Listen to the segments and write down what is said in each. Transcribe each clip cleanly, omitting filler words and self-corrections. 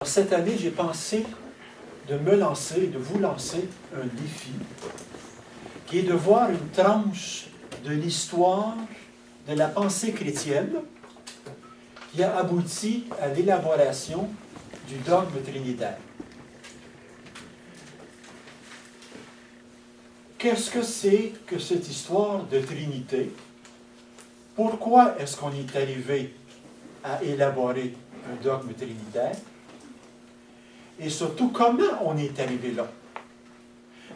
Cette année, j'ai pensé de me lancer, de vous lancer un défi, qui est de voir une tranche de l'histoire de la pensée chrétienne qui a abouti à l'élaboration du dogme trinitaire. Qu'est-ce que c'est que cette histoire de Trinité? Pourquoi est-ce qu'on est arrivé à élaborer un dogme trinitaire? Et surtout, comment on est arrivé là?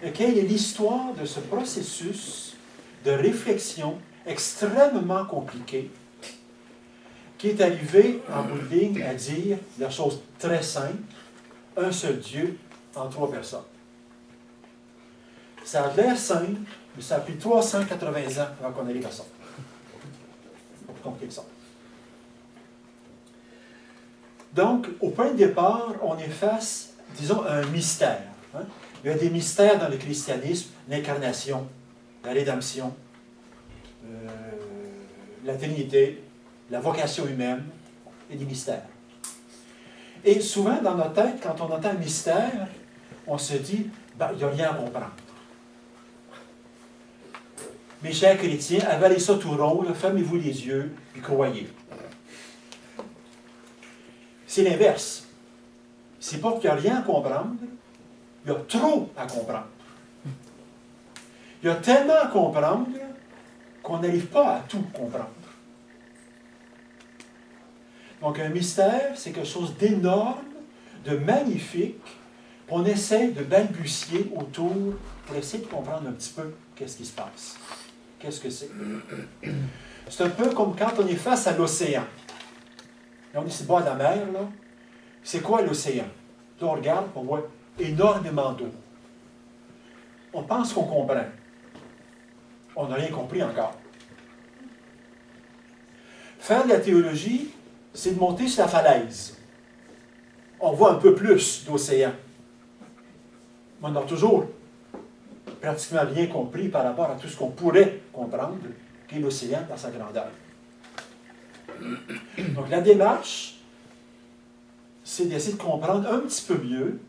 Et quelle est l'histoire de ce processus de réflexion extrêmement compliqué qui est arrivé en bout de ligne à dire la chose très simple, un seul Dieu en 3 personnes. Ça a l'air simple, mais ça a pris 380 ans avant qu'on arrive à ça. C'est plus compliqué que ça. Donc, au point de départ, on est face, disons, à un mystère. Hein? Il y a des mystères dans le christianisme, l'incarnation, la rédemption, la Trinité, la vocation humaine, et des mystères. Et souvent, dans notre tête, quand on entend mystère, on se dit, ben, il n'y a rien à comprendre. Mes chers chrétiens, avalez ça tout rond, fermez-vous les yeux, puis croyez. C'est l'inverse. C'est pas qu'il n'y a rien à comprendre, il y a trop à comprendre. Il y a tellement à comprendre qu'on n'arrive pas à tout comprendre. Donc un mystère, c'est quelque chose d'énorme, de magnifique, qu'on essaie de balbutier autour pour essayer de comprendre un petit peu qu'est-ce qui se passe. Qu'est-ce que c'est? C'est un peu comme quand on est face à l'océan. Là, on est sur le bord de la mer, là. C'est quoi l'océan? Là, on regarde, on voit énormément d'eau. On pense qu'on comprend. On n'a rien compris encore. Faire de la théologie, c'est de monter sur la falaise. On voit un peu plus d'océan. Mais on a toujours pratiquement rien compris par rapport à tout ce qu'on pourrait comprendre, qu'est l'océan dans sa grandeur. Donc la démarche, c'est d'essayer de comprendre un petit peu mieux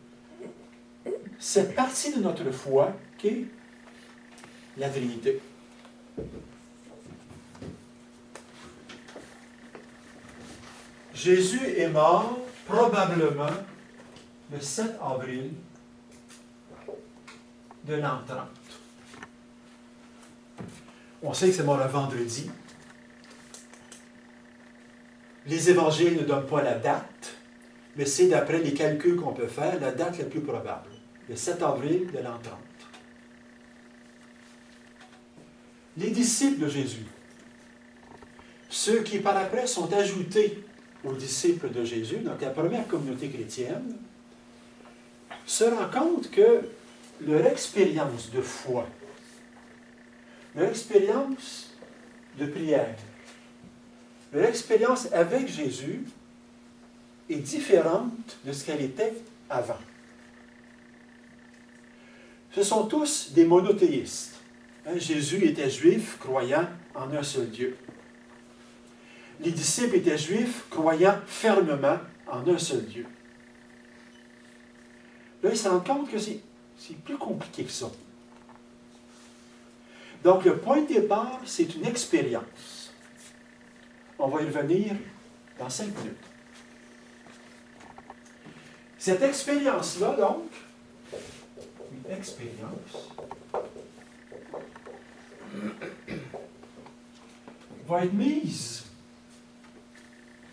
cette partie de notre foi qu'est la Trinité. Jésus est mort probablement le 7 avril de l'an 30. On sait que c'est mort le vendredi. Les évangiles ne donnent pas la date, mais c'est d'après les calculs qu'on peut faire la date la plus probable, le 7 avril de l'an 30. Les disciples de Jésus, ceux qui par après sont ajoutés aux disciples de Jésus, donc la première communauté chrétienne, se rendent compte que leur expérience de foi, leur expérience de prière, leur expérience avec Jésus est différente de ce qu'elle était avant. Ce sont tous des monothéistes. Jésus était juif, croyant en un seul Dieu. Les disciples étaient juifs, croyant fermement en un seul Dieu. Là, ils se rendent compte que c'est plus compliqué que ça. Donc, le point de départ, c'est une expérience. On va y revenir dans 5 minutes. Cette expérience-là, donc, une expérience, va être mise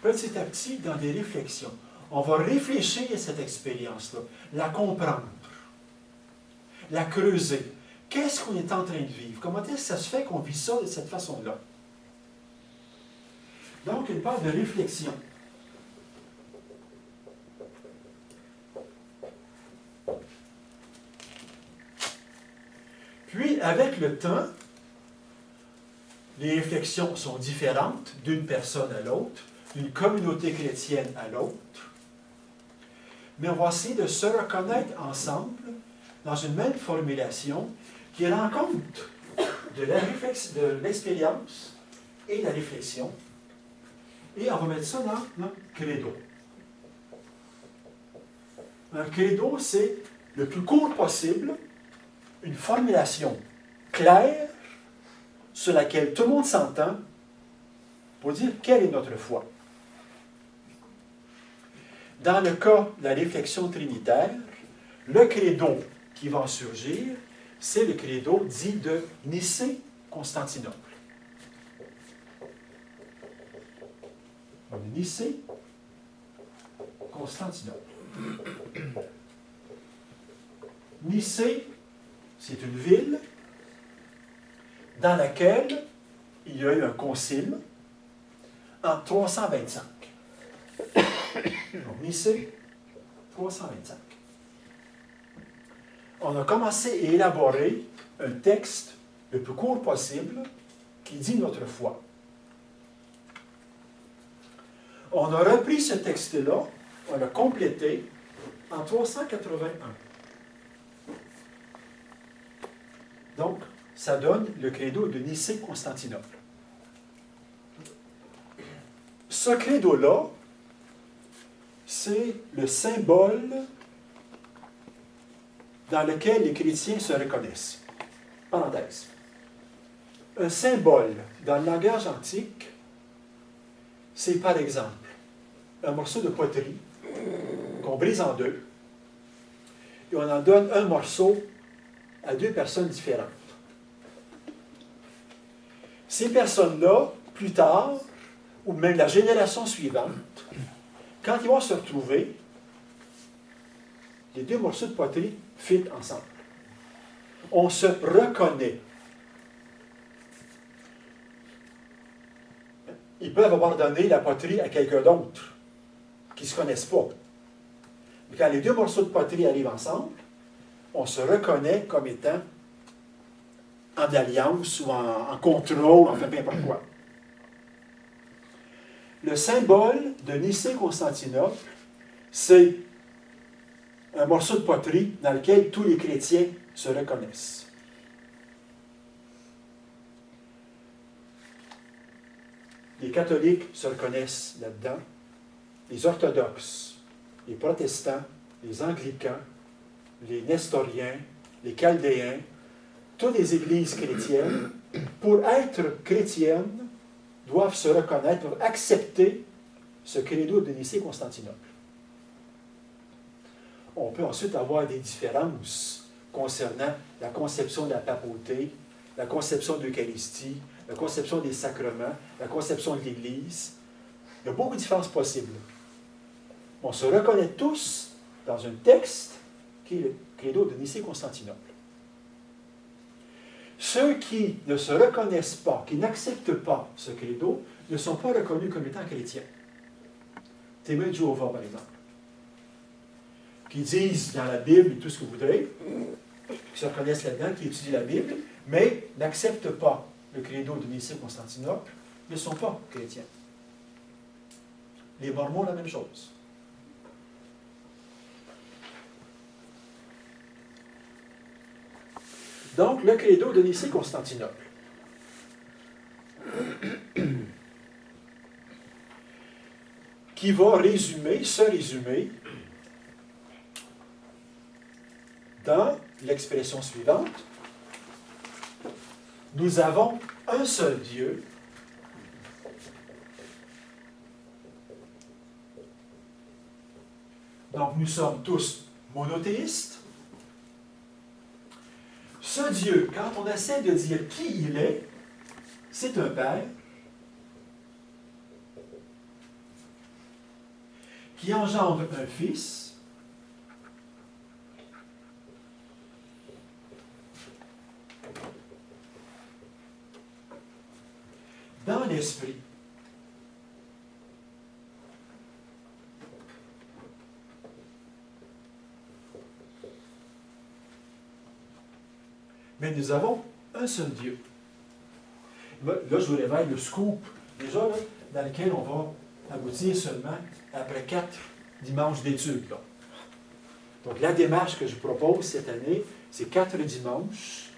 petit à petit dans des réflexions. On va réfléchir à cette expérience-là, la comprendre, la creuser. Qu'est-ce qu'on est en train de vivre? Comment est-ce que ça se fait qu'on vit ça de cette façon-là? Donc, une part de réflexion. Puis, avec le temps, les réflexions sont différentes d'une personne à l'autre, d'une communauté chrétienne à l'autre. Mais on va essayer de se reconnaître ensemble dans une même formulation qui rend compte de l'expérience et de la réflexion. Et on va mettre ça dans notre credo. Un credo, c'est le plus court possible, une formulation claire sur laquelle tout le monde s'entend pour dire quelle est notre foi. Dans le cas de la réflexion trinitaire, le credo qui va en surgir, c'est le credo dit de Nicée-Constantinople. Nicée-Constantinople. Nicée, c'est une ville dans laquelle il y a eu un concile en 325. Donc, Nicée, 325. On a commencé à élaborer un texte le plus court possible qui dit notre foi. On a repris ce texte-là, on l'a complété en 381. Donc, ça donne le credo de Nicée-Constantinople. Ce credo-là, c'est le symbole dans lequel les chrétiens se reconnaissent. Parenthèse. Un symbole dans le langage antique, c'est par exemple un morceau de poterie qu'on brise en deux et on en donne un morceau à deux personnes différentes. Ces personnes-là, plus tard, ou même la génération suivante, quand ils vont se retrouver, les deux morceaux de poterie fit ensemble. On se reconnaît. Ils peuvent avoir donné la poterie à quelqu'un d'autre qui ne se connaissent pas. Mais quand les deux morceaux de poterie arrivent ensemble, on se reconnaît comme étant en alliance ou en contrôle, enfin peu importe quoi. Le symbole de Nicée-Constantinople, c'est un morceau de poterie dans lequel tous les chrétiens se reconnaissent. Les catholiques se reconnaissent là-dedans, les orthodoxes, les protestants, les anglicans, les nestoriens, les chaldéens, toutes les églises chrétiennes, pour être chrétiennes, doivent se reconnaître, pour accepter ce credo de Nicée-Constantinople. On peut ensuite avoir des différences concernant la conception de la papauté, la conception de l'Eucharistie, la conception des sacrements, la conception de l'Église. Il y a beaucoup de différences possibles. On se reconnaît tous dans un texte qui est le credo de Nicée-Constantinople. Ceux qui ne se reconnaissent pas, qui n'acceptent pas ce credo, ne sont pas reconnus comme étant chrétiens. Témoins de Jéhovah, par exemple, qui disent dans la Bible tout ce que vous voudrez, qui se reconnaissent là-dedans, qui étudient la Bible, mais n'acceptent pas le credo de Nicée-Constantinople, ne sont pas chrétiens. Les Mormons, la même chose. Donc, le credo de Nicée-Constantinople. Qui va se résumer dans l'expression suivante. Nous avons un seul Dieu, donc nous sommes tous monothéistes. Ce Dieu, quand on essaie de dire qui il est, c'est un Père qui engendre un Fils dans l'Esprit. Mais nous avons un seul Dieu. Là, je vous révèle le scoop, déjà, là, dans lequel on va aboutir seulement après 4 dimanches d'études. Donc, la démarche que je propose cette année, c'est 4 dimanches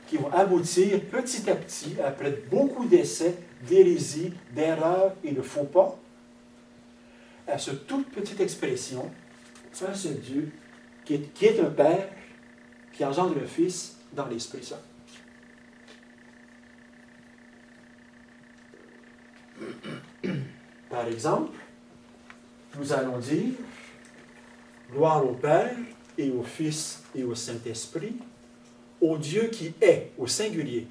qui vont aboutir petit à petit, après beaucoup d'essais, d'hérésie, d'erreurs et de faux pas, à cette toute petite expression un seul Dieu, qui est un Père, qui engendre le Fils dans l'Esprit Saint. Par exemple, nous allons dire gloire au Père et au Fils et au Saint-Esprit, au Dieu qui est, au singulier.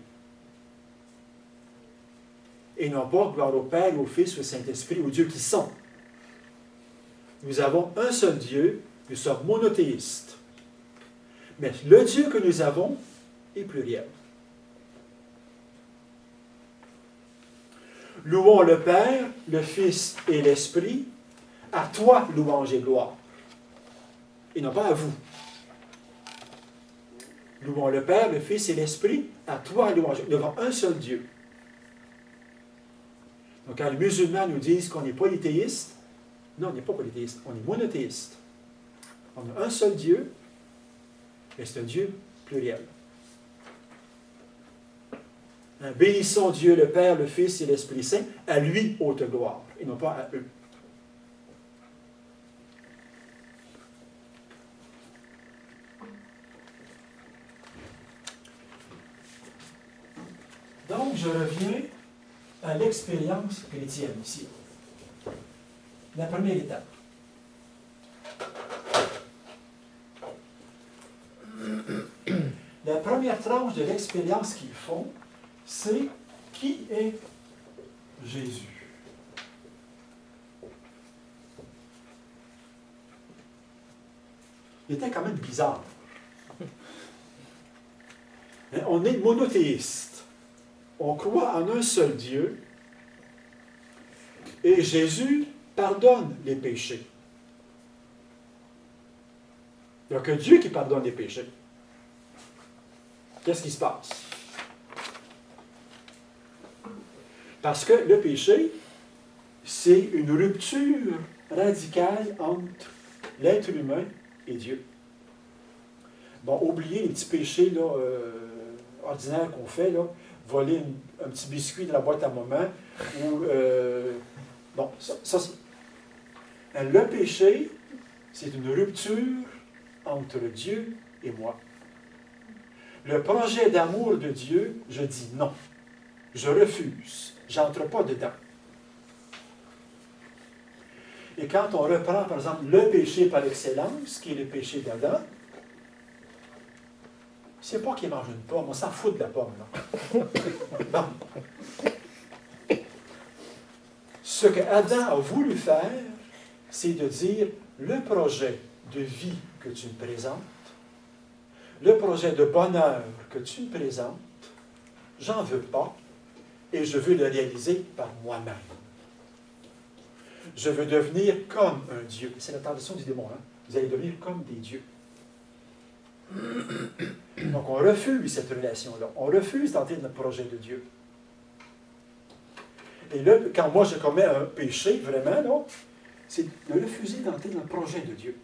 Et non pas gloire au Père, au Fils, au Saint-Esprit, aux dieux qui sont. Nous avons un seul Dieu, nous sommes monothéistes. Mais le Dieu que nous avons est pluriel. Louons le Père, le Fils et l'Esprit. À toi, louange et gloire. Et non pas à vous. Louons le Père, le Fils et l'Esprit. À toi, louange. Nous avons un seul Dieu. Donc, quand les musulmans nous disent qu'on est polythéiste, non, on n'est pas polythéiste, on est monothéiste. On a un seul Dieu, mais c'est un Dieu pluriel. Bénissons Dieu le Père, le Fils et l'Esprit Saint, à lui haute gloire, et non pas à eux. Donc, je reviens à l'expérience chrétienne ici. La première étape. La première tranche de l'expérience qu'ils font, c'est qui est Jésus. Il était quand même bizarre. On est monothéiste. On croit en un seul Dieu. Et Jésus pardonne les péchés. Il n'y a que Dieu qui pardonne les péchés. Qu'est-ce qui se passe? Parce que le péché, c'est une rupture radicale entre l'être humain et Dieu. Bon, oubliez les petits péchés là, ordinaires qu'on fait, là, voler un petit biscuit de la boîte à moment, ou... bon, ça c'est... Le péché, c'est une rupture entre Dieu et moi. Le projet d'amour de Dieu, je dis non. Je refuse. J'entre pas dedans. Et quand on reprend, par exemple, le péché par excellence, qui est le péché d'Adam, c'est pas qu'il mange une pomme, on s'en fout de la pomme, là. Bon. Ce que Adam a voulu faire, c'est de dire, le projet de vie que tu me présentes, le projet de bonheur que tu me présentes, j'en veux pas, et je veux le réaliser par moi-même. Je veux devenir comme un Dieu. C'est la tentation du démon, hein? Vous allez devenir comme des dieux. Donc on refuse cette relation-là. On refuse d'entrer dans le projet de Dieu. Et là, quand moi je commets un péché, vraiment, là, c'est de refuser d'entrer dans le projet de Dieu.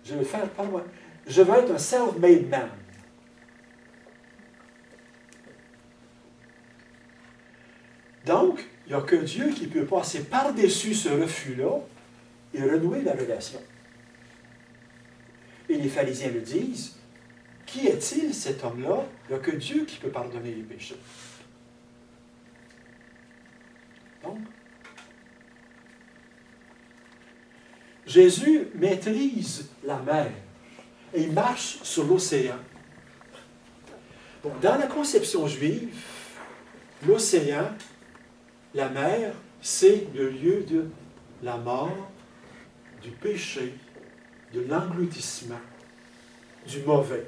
Je vais le faire par moi. Je veux être un self-made man. Donc, il n'y a que Dieu qui peut passer par-dessus ce refus-là et renouer la relation. Et les pharisiens le disent, qui est-il cet homme-là? Il n'y a que Dieu qui peut pardonner les péchés. Donc, Jésus maîtrise la mer et il marche sur l'océan. Donc, dans la conception juive, l'océan, la mer, c'est le lieu de la mort, du péché, de l'engloutissement, du mauvais.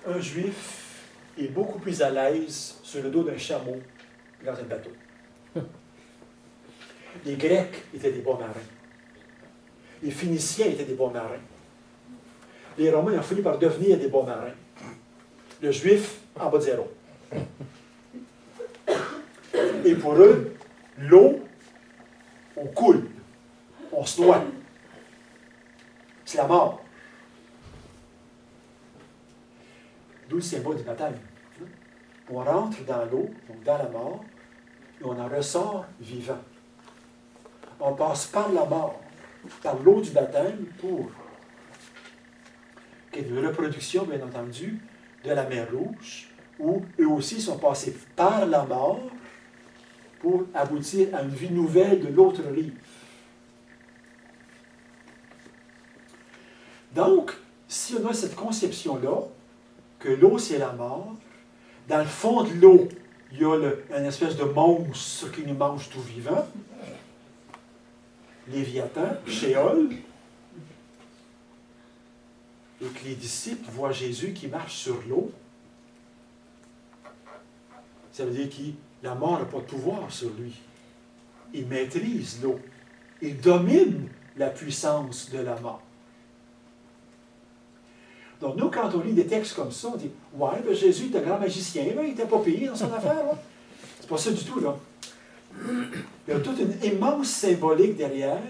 Un juif est beaucoup plus à l'aise sur le dos d'un chameau que dans un bateau. Les Grecs étaient des bons marins. Les Phéniciens étaient des bons marins. Les Romains ont fini par devenir des bons marins. Le Juif, en bas de zéro. Et pour eux, l'eau, on coule, on se noie. C'est la mort. D'où le symbole du baptême. On rentre dans l'eau, donc dans la mort, et on en ressort vivant. on passe par la mort, par l'eau du baptême, pour qu'il y ait une reproduction, bien entendu, de la mer Rouge, où eux aussi sont passés par la mort pour aboutir à une vie nouvelle de l'autre rive. Donc, si on a cette conception-là, que l'eau c'est la mort, dans le fond de l'eau, il y a une espèce de monstre qui nous mange tout vivant, Léviathan, Sheol, et que les disciples voient Jésus qui marche sur l'eau. Ça veut dire que la mort n'a pas de pouvoir sur lui. Il maîtrise l'eau. Il domine la puissance de la mort. Donc, nous, quand on lit des textes comme ça, on dit « Ouais, ben Jésus était un grand magicien, là, il n'était pas payé dans son affaire. » C'est pas ça du tout, là. Il y a toute une immense symbolique derrière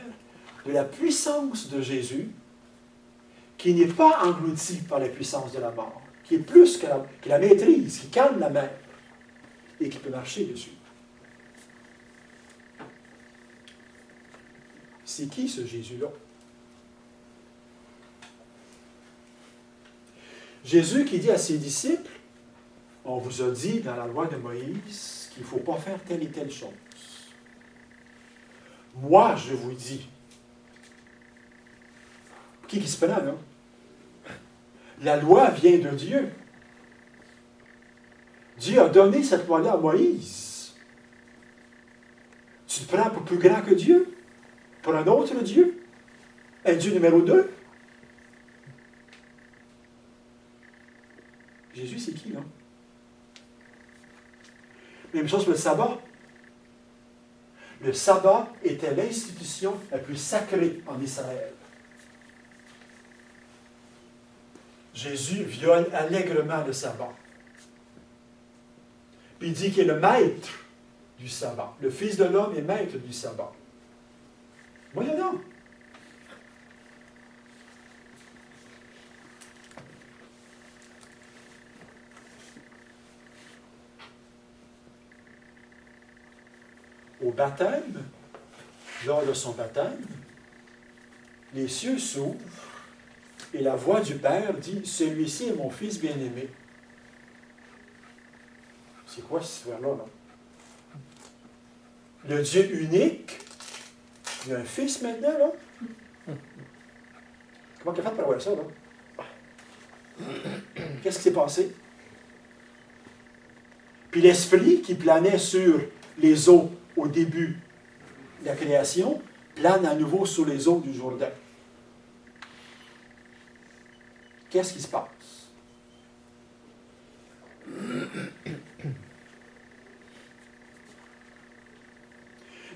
de la puissance de Jésus qui n'est pas engloutie par la puissance de la mort, qui est plus que la maîtrise, qui calme la mer et qui peut marcher dessus. C'est qui ce Jésus-là? Jésus qui dit à ses disciples, on vous a dit dans la loi de Moïse qu'il ne faut pas faire telle et telle chose. Moi, je vous dis. Qui se prend, là? La loi vient de Dieu. Dieu a donné cette loi-là à Moïse. Tu te prends pour plus grand que Dieu? Pour un autre Dieu? Un Dieu numéro 2? Jésus, c'est qui, là? Même chose pour le sabbat. Le sabbat était l'institution la plus sacrée en Israël. Jésus viole allègrement le sabbat. Puis il dit qu'il est le maître du sabbat. Le Fils de l'homme est maître du sabbat. Voyons donc. Au baptême, lors de son baptême, les cieux s'ouvrent et la voix du Père dit « Celui-ci est mon Fils bien-aimé. » C'est quoi cette histoire-là, là? Le Dieu unique, il y a un Fils maintenant, là? Comment il a fait pour avoir ça, là? Qu'est-ce qui s'est passé? Puis l'Esprit qui planait sur les eaux au début de la création, plane à nouveau sur les eaux du Jourdain. Qu'est-ce qui se passe?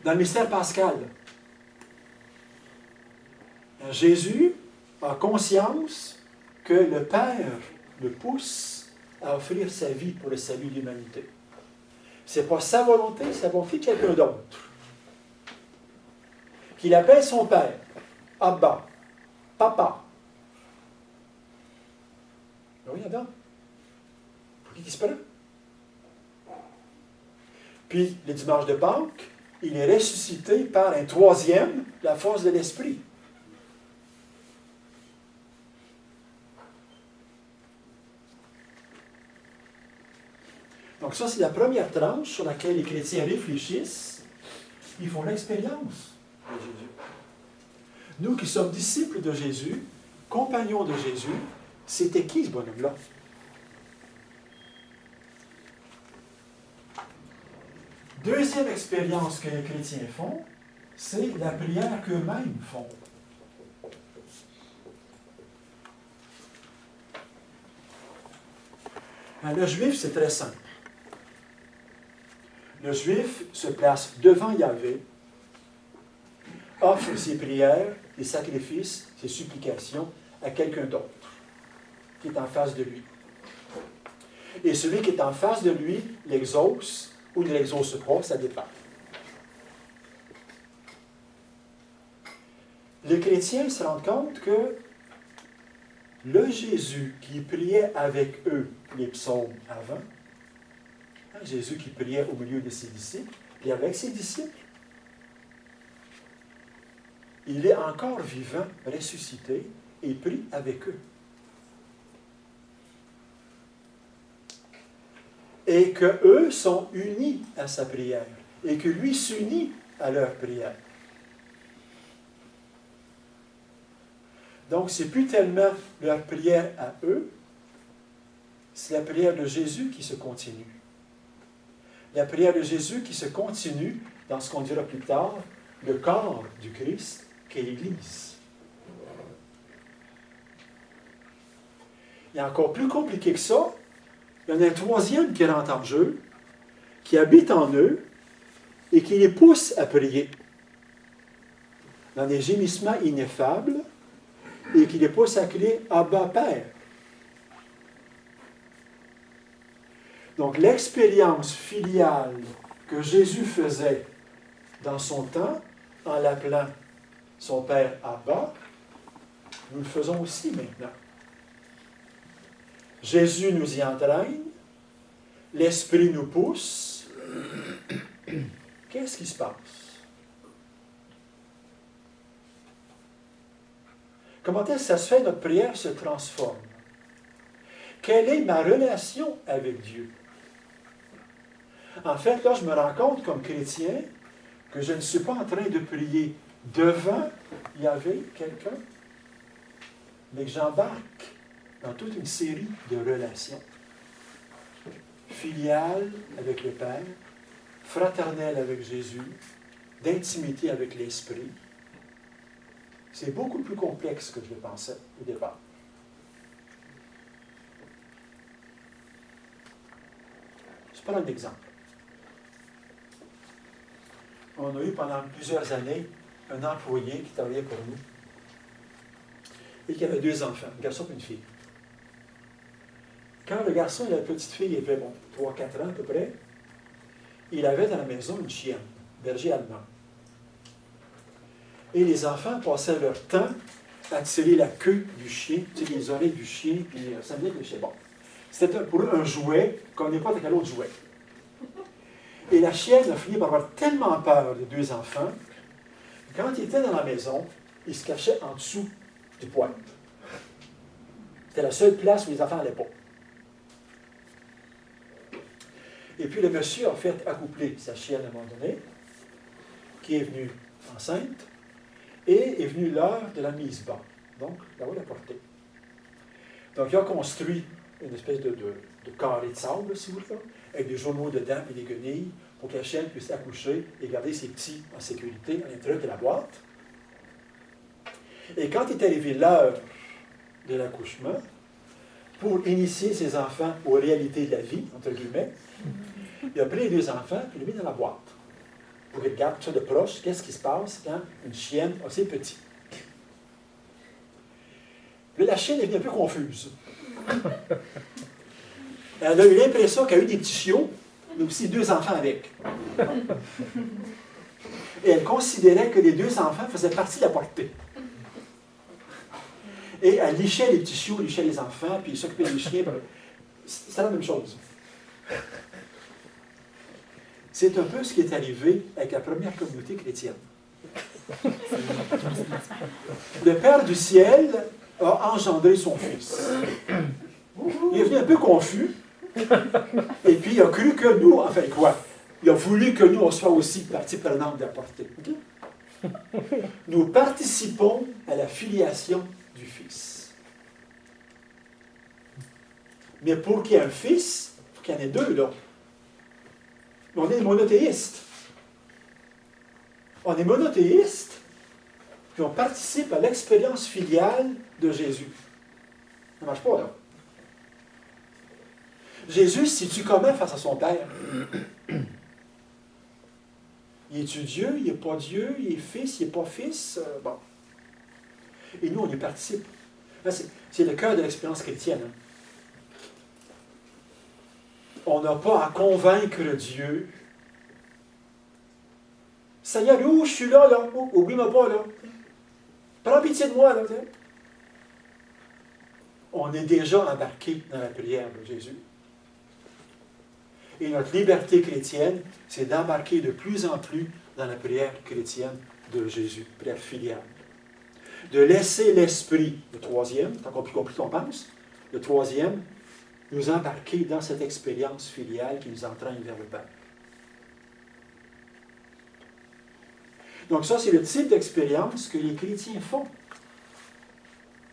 Dans le mystère pascal, Jésus a conscience que le Père le pousse à offrir sa vie pour le salut de l'humanité. Ce n'est pas sa volonté, c'est la volonté de quelqu'un d'autre. Qu'il appelle son Père, Abba, Papa. Oui, Adam. Pour qui il se prend? Puis, le dimanche de Pâques, il est ressuscité par un troisième, la force de l'Esprit. Donc ça, c'est la première tranche sur laquelle les chrétiens réfléchissent. Ils font l'expérience de Jésus. Nous qui sommes disciples de Jésus, compagnons de Jésus, c'était qui ce bonhomme-là? Deuxième expérience que les chrétiens font, c'est la prière qu'eux-mêmes font. Le juif, c'est très simple. Le juif se place devant Yahvé, offre ses prières, ses sacrifices, ses supplications à quelqu'un d'autre qui est en face de lui. Et celui qui est en face de lui l'exauce ou ne l'exauce pas, ça dépend. Les chrétiens se rendent compte que le Jésus qui priait avec eux les psaumes avant, Jésus qui priait au milieu de ses disciples, et avec ses disciples, il est encore vivant, ressuscité et pris avec eux. Et qu'eux sont unis à sa prière, et que lui s'unit à leur prière. Donc, ce n'est plus tellement leur prière à eux, c'est la prière de Jésus qui se continue. La prière de Jésus qui se continue dans ce qu'on dira plus tard, le corps du Christ, qu'est l'Église. Il est encore plus compliqué que ça. Il y en a un troisième qui rentre en jeu, qui habite en eux et qui les pousse à prier dans des gémissements ineffables et qui les pousse à crier « Abba, Père ». Donc, l'expérience filiale que Jésus faisait dans son temps, en l'appelant son Père Abba, nous le faisons aussi maintenant. Jésus nous y entraîne, l'Esprit nous pousse. Qu'est-ce qui se passe? Comment est-ce que ça se fait que notre prière se transforme? Quelle est ma relation avec Dieu? En fait, là, je me rends compte comme chrétien que je ne suis pas en train de prier devant Yahvé, quelqu'un, mais que j'embarque dans toute une série de relations. Filiales avec le Père, fraternelles avec Jésus, d'intimité avec l'Esprit. C'est beaucoup plus complexe que je le pensais au départ. Je prends un exemple. On a eu pendant plusieurs années un employé qui travaillait pour nous et qui avait 2 enfants, un garçon et une fille. Quand le garçon et la petite fille avaient 3-4 ans à peu près, il avait dans la maison une chienne, berger allemand. Et les enfants passaient leur temps à tirer la queue du chien, tu sais, les oreilles du chien, puis ça venait que le chien. Bon, c'était pour eux un jouet, comme n'importe quel autre jouet. Et la chienne a fini par avoir tellement peur des 2 enfants, que quand il était dans la maison, il se cachait en dessous du poêle. C'était la seule place où les enfants n'allaient pas. Et puis le monsieur a fait accoupler sa chienne à un moment donné, qui est venue enceinte, et est venue l'heure de la mise bas. Donc, là-haut, la portée. Donc, il a construit une espèce de carré de sable, si vous voulez, avec des journaux dedans et des guenilles, pour que la chienne puisse accoucher et garder ses petits en sécurité à l'intérieur de la boîte. Et quand est arrivée l'heure de l'accouchement, pour initier ses enfants aux réalités de la vie, entre guillemets, il a pris les 2 enfants et les a mis dans la boîte. Pour qu'ils regardent ça de proche, qu'est-ce qui se passe quand une chienne a ses petits. Puis la chienne est venue un peu confuse. Elle a eu l'impression qu'elle a eu des petits chiots, mais aussi 2 enfants avec. Et elle considérait que les 2 enfants faisaient partie de la portée. Et elle lichait les petits chiots, lichait les enfants, puis s'occupait des chiens. C'était la même chose. C'est un peu ce qui est arrivé avec la première communauté chrétienne. Le Père du ciel a engendré son Fils. Il est venu un peu confus, et puis il a cru que nous, enfin quoi? Il a voulu que nous, on soit aussi partie prenante de la portée. Okay? Nous participons à la filiation du Fils. Mais pour qu'il y ait un Fils, il faut qu'il y en ait 2, là. Mais on est monothéiste. On est monothéiste, puis on participe à l'expérience filiale de Jésus. Ça ne marche pas, là. Jésus se situe comment face à son Père? Il est-tu Dieu? Il n'est pas Dieu? Il est Fils? Il n'est pas Fils? Bon. Et nous, on y participe. Là, c'est le cœur de l'expérience chrétienne. Hein? On n'a pas à convaincre Dieu. Seigneur, où je suis là, là. Oublie-moi pas, là. Prends pitié de moi, là. On est déjà embarqué dans la prière de Jésus. Et notre liberté chrétienne, c'est d'embarquer de plus en plus dans la prière chrétienne de Jésus, prière filiale. de laisser l'Esprit, le troisième, c'est encore plus compliqué qu'on pense, le troisième, nous embarquer dans cette expérience filiale qui nous entraîne vers le Père. Donc ça, c'est le type d'expérience que les chrétiens font.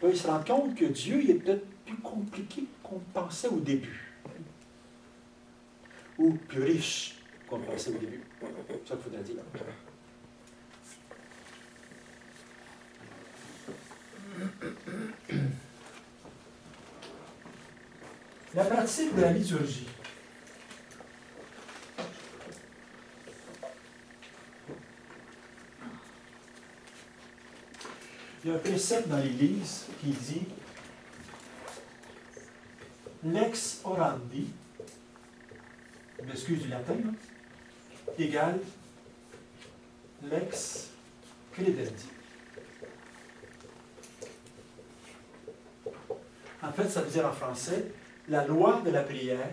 Là, ils se rendent compte que Dieu il est peut-être plus compliqué qu'on pensait au début. Ou plus riche qu'on pensait au début. C'est ça qu'il faudrait dire. La pratique de la liturgie. Il y a un précepte dans l'Église qui dit lex orandi, je m'excuse du latin, égale lex credendi. En fait, ça veut dire en français, la loi de la prière,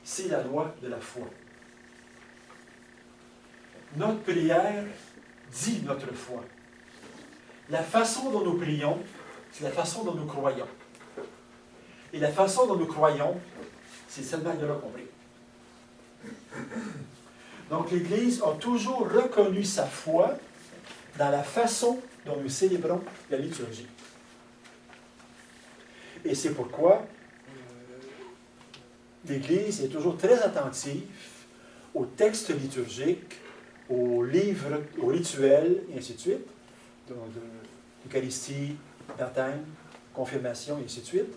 c'est la loi de la foi. Notre prière dit notre foi. La façon dont nous prions, c'est la façon dont nous croyons. Et la façon dont nous croyons, c'est seulement de là qu'on prie. Donc l'Église a toujours reconnu sa foi dans la façon dont nous célébrons la liturgie. Et c'est pourquoi l'Église est toujours très attentive aux textes liturgiques, aux livres, aux rituels, et ainsi de suite, donc l'Eucharistie, baptême, confirmation, et ainsi de suite,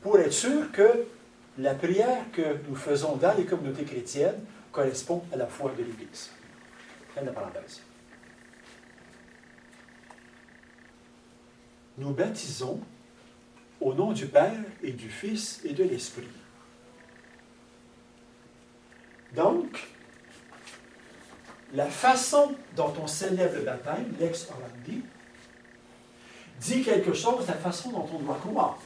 pour être sûr que la prière que nous faisons dans les communautés chrétiennes correspond à la foi de l'Église. Fin de la parenthèse. Nous baptisons au nom du Père et du Fils et de l'Esprit. Donc, la façon dont on célèbre le baptême, lex orandi, dit quelque chose de la façon dont on doit croire.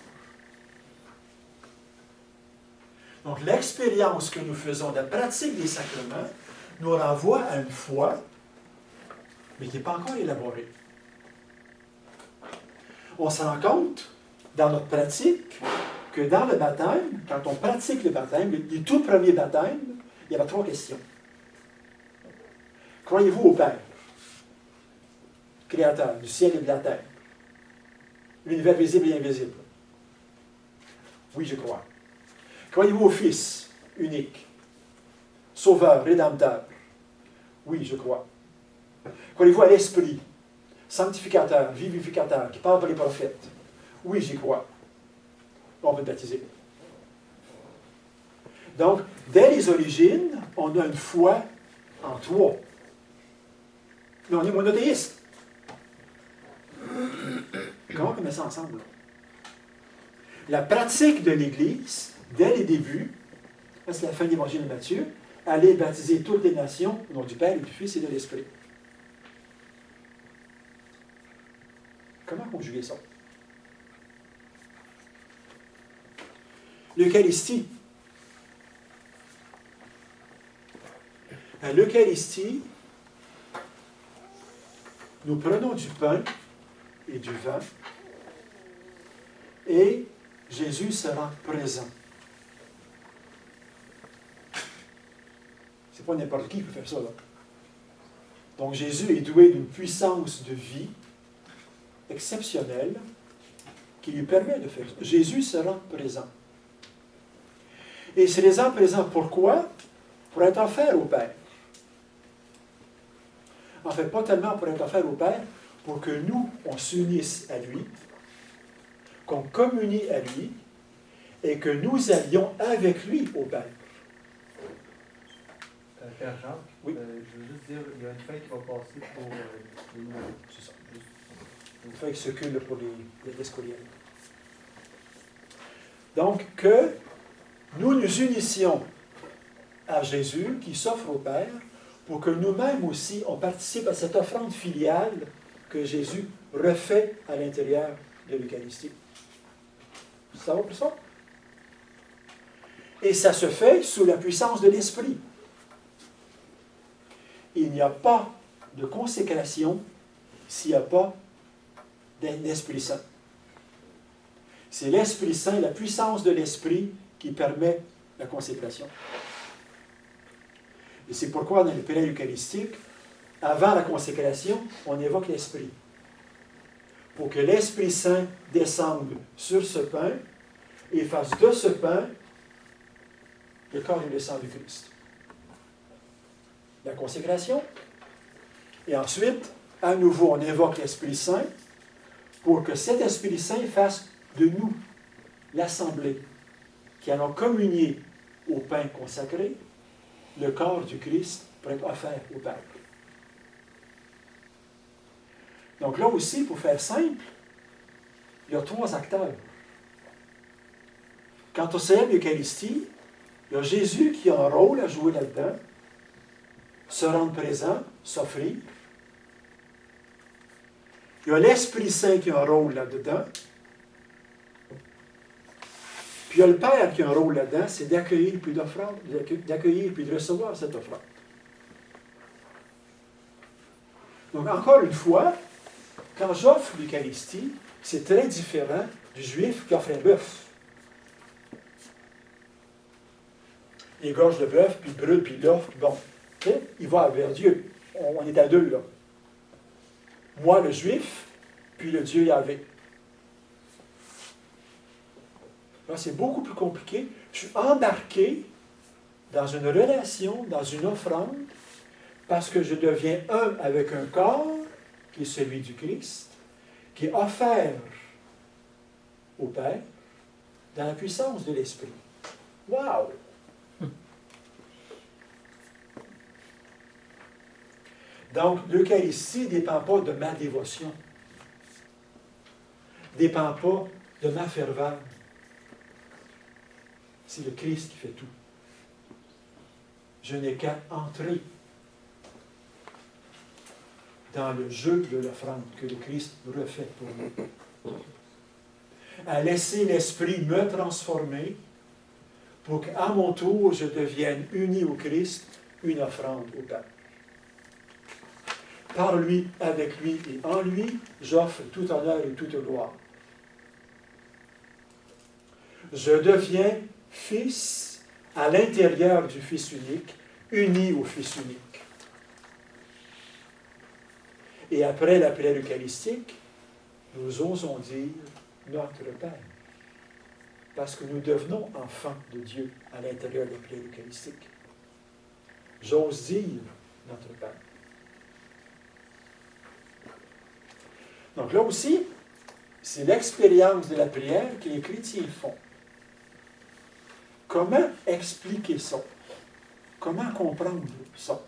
Donc, l'expérience que nous faisons de la pratique des sacrements nous renvoie à une foi, mais qui n'est pas encore élaborée. On se rend compte, dans notre pratique, que dans le baptême, quand on pratique le baptême, les tout premiers baptêmes, il y avait 3 questions. Croyez-vous au Père, Créateur du ciel et de la terre, l'univers visible et invisible? Oui, je crois. Croyez-vous au Fils unique, Sauveur, Rédempteur? Oui, je crois. Croyez-vous à l'Esprit, sanctificateur, vivificateur, qui parle par les prophètes? Oui, j'y crois. On peut être baptisé. Donc, dès les origines, on a une foi en 3. Mais on est monothéiste. Comment on met ça ensemble? La pratique de l'Église, dès les débuts, c'est la fin de l'Évangile de Matthieu, aller baptiser toutes les nations au nom du Père et du Fils et de l'Esprit. Comment conjuguer ça? L'Eucharistie. À l'Eucharistie, nous prenons du pain et du vin et Jésus se rend présent. C'est pas n'importe qui peut faire ça, là. Donc Jésus est doué d'une puissance de vie exceptionnelle qui lui permet de faire ça. Jésus se rend présent. Et il se rend présent pourquoi? Pour être offert au Père. En fait, pas tellement pour être offert au Père, pour que nous, on s'unisse à lui, qu'on communie à lui, et que nous allions avec lui au Père. Père Jacques, oui. Je veux juste dire, il y a une fin qui va passer pour les nouveaux. C'est ça. Une fin qui s'occupe pour les descoliens. Donc, que nous nous unissions à Jésus qui s'offre au Père pour que nous-mêmes aussi, on participe à cette offrande filiale que Jésus refait à l'intérieur de l'Eucharistie. Ça va pour ça? Et ça se fait sous la puissance de l'Esprit. Il n'y a pas de consécration s'il n'y a pas l'Esprit Saint. C'est l'Esprit Saint, la puissance de l'Esprit qui permet la consécration. Et c'est pourquoi dans les prières eucharistiques, avant la consécration, on évoque l'Esprit. Pour que l'Esprit Saint descende sur ce pain et fasse de ce pain le corps et le sang du Christ. La consécration. Et ensuite, à nouveau, on évoque l'Esprit Saint pour que cet Esprit Saint fasse de nous, l'Assemblée, qui allons communier au pain consacré, le corps du Christ pour être offert au Père. Donc là aussi, pour faire simple, il y a 3 acteurs. Quand on célèbre l'Eucharistie, il y a Jésus qui a un rôle à jouer là-dedans, se rendre présent, s'offrir. Il y a l'Esprit Saint qui a un rôle là-dedans. Puis il y a le Père qui a un rôle là-dedans, c'est d'accueillir puis d'accueillir puis de recevoir cette offrande. Donc encore une fois, quand j'offre l'Eucharistie, c'est très différent du Juif qui offre un bœuf. Il égorge le bœuf, puis il brûle, puis il l'offre. Bon, il va vers Dieu. On est à 2 là. Moi, le Juif, puis le Dieu Yahvé. Là, c'est beaucoup plus compliqué. Je suis embarqué dans une relation, dans une offrande, parce que je deviens un avec un corps, qui est celui du Christ, qui est offert au Père, dans la puissance de l'Esprit. Wow! Donc, l'Eucharistie ne dépend pas de ma dévotion, ne dépend pas de ma ferveur. C'est le Christ qui fait tout. Je n'ai qu'à entrer dans le jeu de l'offrande que le Christ refait pour nous. À laisser l'Esprit me transformer pour qu'à mon tour, je devienne uni au Christ, une offrande au Père. Par lui, avec lui et en lui, j'offre tout honneur et toute gloire. Je deviens fils à l'intérieur du Fils unique, uni au Fils unique. Et après la prière eucharistique, nous osons dire notre Père. Parce que nous devenons enfants de Dieu à l'intérieur de la prière eucharistique. J'ose dire notre Père. Donc là aussi, c'est l'expérience de la prière que les chrétiens font. Comment expliquer ça? Comment comprendre ça?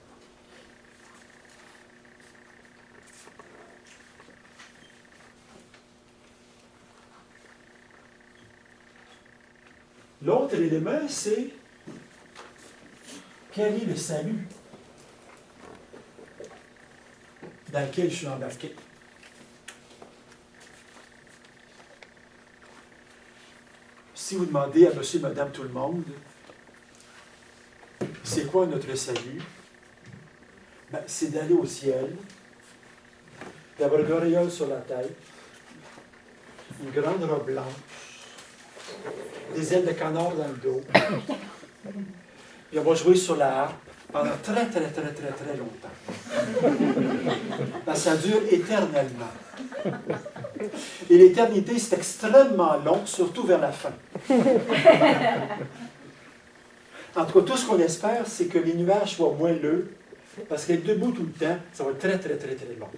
L'autre élément, c'est quel est le salut dans lequel je suis embarqué? Si vous demandez à monsieur, madame, tout le monde, c'est quoi notre salut? Ben, c'est d'aller au ciel, d'avoir une auréole sur la tête, une grande robe blanche, des ailes de canard dans le dos, et on va jouer sur la harpe pendant très, très, très, très, très longtemps. Parce que ça dure éternellement. Et l'éternité, c'est extrêmement long, surtout vers la fin. En tout cas, tout ce qu'on espère, c'est que les nuages soient moelleux, parce qu'être debout tout le temps, ça va être très, très, très, très long.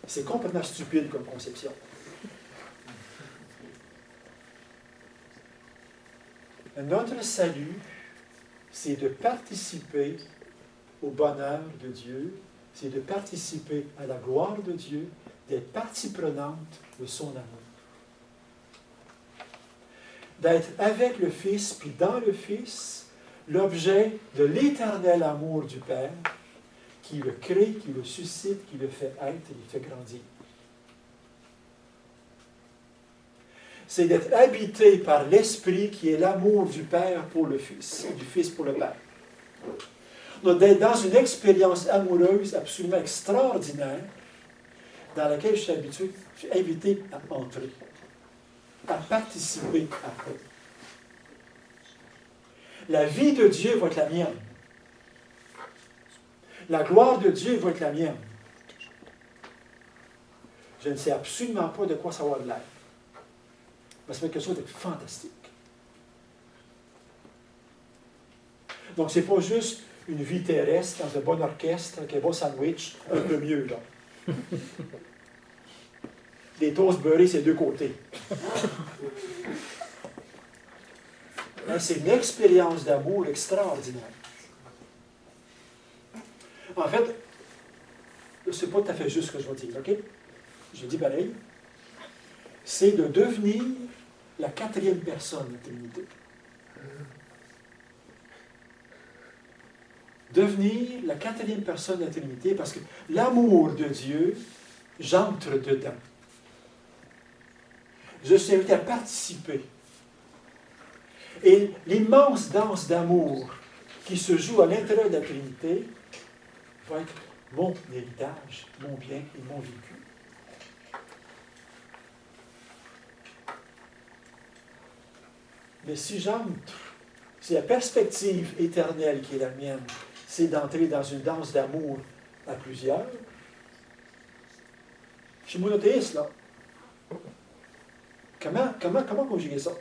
C'est complètement stupide comme conception. Notre salut, c'est de participer au bonheur de Dieu, c'est de participer à la gloire de Dieu, d'être partie prenante de son amour. D'être avec le Fils, puis dans le Fils, l'objet de l'éternel amour du Père, qui le crée, qui le suscite, qui le fait être, qui le fait grandir. C'est d'être habité par l'Esprit qui est l'amour du Père pour le Fils, du Fils pour le Père. Donc, d'être dans une expérience amoureuse absolument extraordinaire dans laquelle je suis invité à entrer, à participer à. La vie de Dieu va être la mienne. La gloire de Dieu va être la mienne. Je ne sais absolument pas de quoi ça va de l'air. Mais ça va être quelque chose de fantastique. Donc, ce n'est pas juste une vie terrestre dans un bon orchestre avec un bon sandwich, un peu mieux, là. Des toasts beurrés, c'est deux côtés. C'est une expérience d'amour extraordinaire. En fait, ce n'est pas tout à fait juste ce que je vais dire, OK? Je dis pareil. C'est de devenir la quatrième personne de la Trinité. Devenir la quatrième personne de la Trinité, parce que l'amour de Dieu, j'entre dedans. Je suis invité à participer. Et l'immense danse d'amour qui se joue à l'intérieur de la Trinité va être mon héritage, mon bien et mon vécu. Mais si j'entre, si la perspective éternelle qui est la mienne, c'est d'entrer dans une danse d'amour à plusieurs, je suis monothéiste, là. Comment conjuguer ça?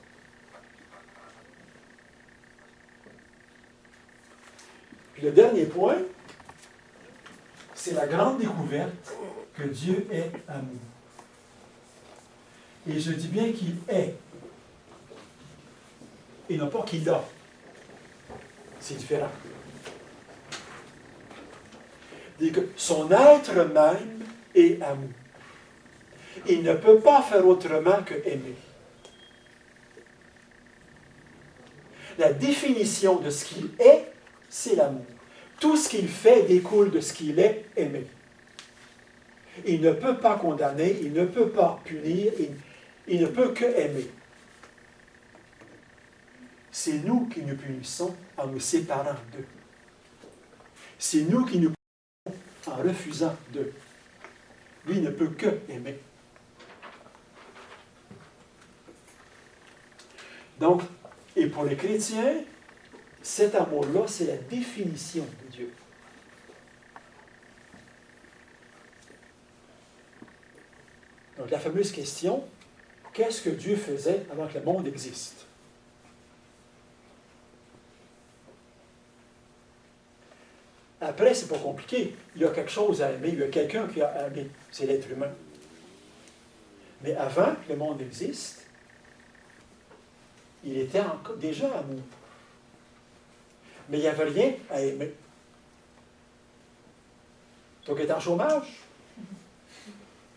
Puis le dernier point, c'est la grande découverte que Dieu est amour. Et je dis bien qu'il est, et non pas qu'il a. C'est différent. C'est que son être même est amour. Il ne peut pas faire autrement que aimer. La définition de ce qu'il est, c'est l'amour. Tout ce qu'il fait découle de ce qu'il est aimé. Il ne peut pas condamner, il ne peut pas punir, il ne peut que aimer. C'est nous qui nous punissons en nous séparant d'eux. C'est nous qui nous punissons en refusant d'eux. Lui ne peut que aimer. Donc, et pour les chrétiens, cet amour-là, c'est la définition de Dieu. Donc, la fameuse question, qu'est-ce que Dieu faisait avant que le monde existe? Après, c'est pas compliqué. Il y a quelque chose à aimer, il y a quelqu'un qui a aimé, c'est l'être humain. Mais avant que le monde existe, il était déjà amour. Mais il n'y avait rien à aimer. Donc, il est en chômage.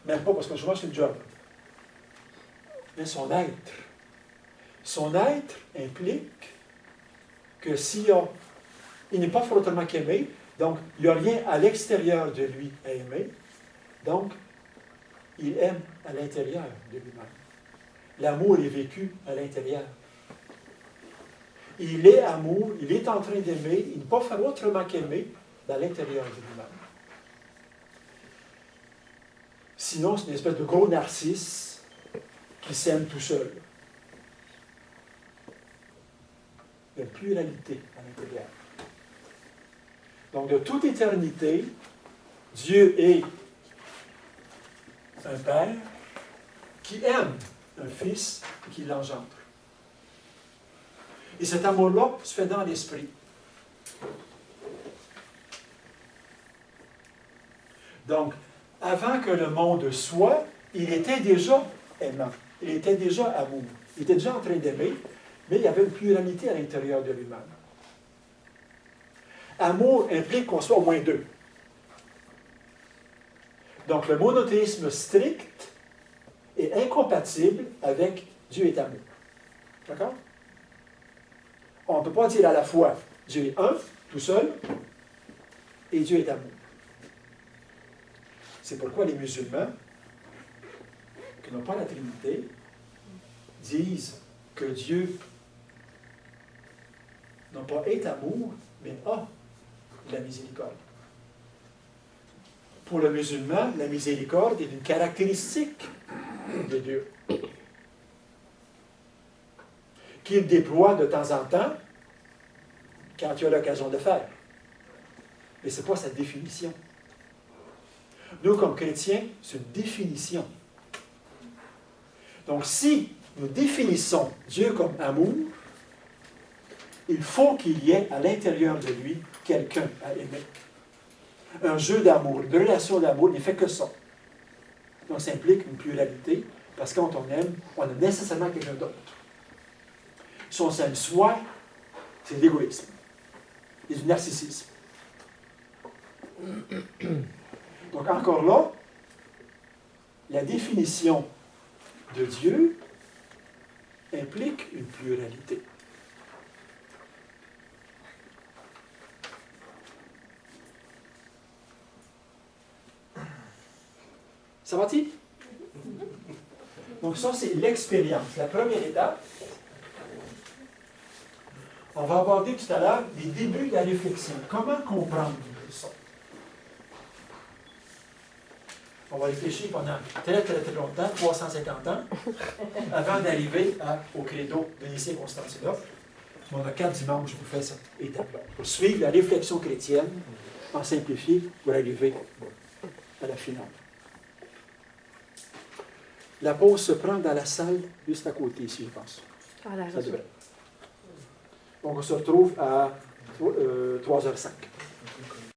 Même pas parce que le chômage, c'est le job. Mais son être. Son être implique que il n'est pas fortement qu'aimé, donc il n'y a rien à l'extérieur de lui à aimer, donc il aime à l'intérieur de lui-même. L'amour est vécu à l'intérieur. Il est amour, il est en train d'aimer, il ne peut pas faire autrement qu'aimer dans l'intérieur de lui-même. Sinon, c'est une espèce de gros narcisse qui s'aime tout seul. Il y a une pluralité à l'intérieur. Donc, de toute éternité, Dieu est un Père qui aime un Fils et qui l'engendre. Et cet amour-là se fait dans l'esprit. Donc, avant que le monde soit, il était déjà aimant. Il était déjà amour. Il était déjà en train d'aimer, mais il y avait une pluralité à l'intérieur de lui-même. Amour implique qu'on soit au moins deux. Donc, le monothéisme strict est incompatible avec Dieu est amour. D'accord? On ne peut pas dire à la fois Dieu est un, tout seul, et Dieu est amour. C'est pourquoi les musulmans, qui n'ont pas la Trinité, disent que Dieu non pas est amour, mais a la miséricorde. pour le musulman, la miséricorde est une caractéristique de Dieu, qu'il déploie de temps en temps quand il a l'occasion de le faire. Mais ce n'est pas sa définition. Nous, comme chrétiens, c'est une définition. Donc, si nous définissons Dieu comme amour, il faut qu'il y ait à l'intérieur de lui quelqu'un à aimer. Un jeu d'amour, une relation d'amour n'est fait que ça. Donc, ça implique une pluralité, parce que quand on aime, on a nécessairement quelqu'un d'autre. Si on s'aime soi, c'est de l'égoïsme. C'est du narcissisme. Donc, encore là, la définition de Dieu implique une pluralité. Ça va-t-il? Donc ça, c'est l'expérience. La première étape, on va aborder tout à l'heure les débuts de la réflexion. Comment comprendre ça? On va réfléchir pendant très, très, très longtemps, 350 ans, avant d'arriver au credo de Nicée-Constantinople. On a 4 dimanches pour faire cette étape-là. Pour suivre la réflexion chrétienne, en simplifié, pour arriver à la finale. La pause se prend dans la salle juste à côté, ici, je pense. Ça devrait. Donc, on se retrouve à 3h05.